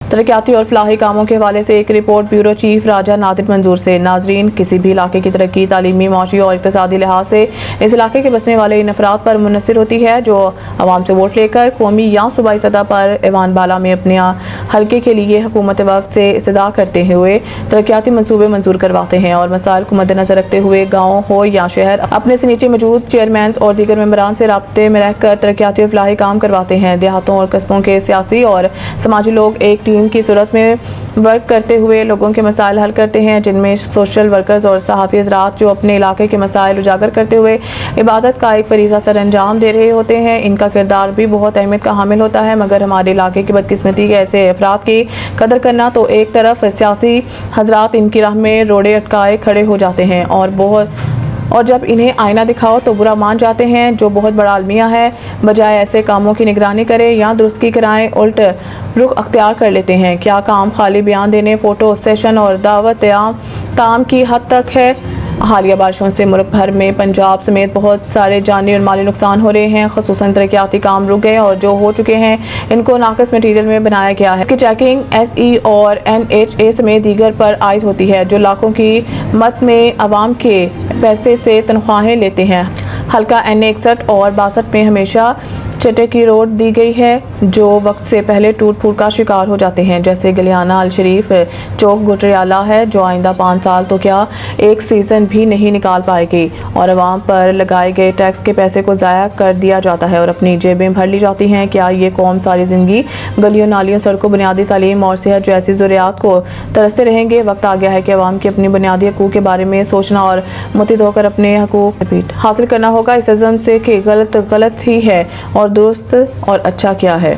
ترقیاتی اور فلاحی کاموں کے حوالے سے ایک رپورٹ بیورو چیف راجہ نادر منظور سے۔ ناظرین، کسی بھی علاقے کی ترقی تعلیمی، معاشی اور اقتصادی لحاظ سے اس علاقے کے بسنے والے ان افراد پر منحصر ہوتی ہے جو عوام سے ووٹ لے کر قومی یا صوبائی سطح پر ایوان بالا میں اپنے حلقے کے لیے حکومت وقت سے استدعا کرتے ہوئے ترقیاتی منصوبے منظور کرواتے ہیں اور مسائل کو مد نظر رکھتے ہوئے گاؤں ہو یا شہر اپنے سے نیچے موجود چیئرمینز اور دیگر ممبران سے رابطے میں رہ کر ترقیاتی اور فلاحی کام کرواتے ہیں۔ دیہاتوں اور قصبوں کے سیاسی اور سماجی لوگ ایک ٹیم کی صورت میں ورک کرتے ہوئے لوگوں کے مسائل حل کرتے ہیں، جن میں سوشل ورکرز اور صحافی حضرات جو اپنے علاقے کے مسائل اجاگر کرتے ہوئے عبادت کا ایک فریضہ سر انجام دے رہے ہوتے ہیں۔ ان کا کردار بھی بہت اہمیت کا حامل ہوتا ہے، مگر ہمارے علاقے کی بدقسمتی کے ایسے افراد کی قدر کرنا تو ایک طرف سیاسی حضرات ان کی راہ میں روڑے اٹکائے کھڑے ہو جاتے ہیں اور جب انہیں آئینہ دکھاؤ تو برا مان جاتے ہیں، جو بہت بڑا المیہ ہے، بجائے ایسے کاموں کی نگرانی کرے یا درستگی کرائیں الٹ رخ اختیار کر لیتے ہیں۔ کیا کام خالی بیان دینے، فوٹو سیشن اور دعوت طعام کی حد تک ہے؟ حالیہ بارشوں سے ملک بھر میں پنجاب سمیت بہت سارے جانی اور مالی نقصان ہو رہے ہیں، خصوصاً ترقیاتی کام رک گئے اور جو ہو چکے ہیں ان کو ناقص مٹیریل میں بنایا گیا ہے۔ اس کی چیکنگ ایس ای اور این ایچ اے سمیت دیگر پر عائد ہوتی ہے، جو لاکھوں کی مد میں عوام کے پیسے سے تنخواہیں لیتے ہیں۔ حلقہ این 61 اور 62 میں ہمیشہ چٹے کی روڈ دی گئی ہے جو وقت سے پہلے ٹوٹ پھوٹ کا شکار ہو جاتے ہیں، جیسے گلیانہ الشریف چوک گٹریالہ ہے جو آئندہ 5 سال تو کیا ایک سیزن بھی نہیں نکال پائے گی، اور عوام پر لگائے گئے ٹیکس کے پیسے کو ضائع کر دیا جاتا ہے اور اپنی جیبیں بھر لی جاتی ہیں۔ کیا یہ قوم ساری زندگی گلیوں، نالیوں، سڑکوں، بنیادی تعلیم اور صحت جیسی ضروریات کو ترستے رہیں گے؟ وقت آ گیا ہے کہ عوام کے اپنی بنیادی حقوق کے بارے میں سوچنا اور متحد ہو کر اپنے حقوق حاصل کرنا ہوگا، اس عزم سے کہ غلط ہی ہے اور درست اور اچھا کیا ہے۔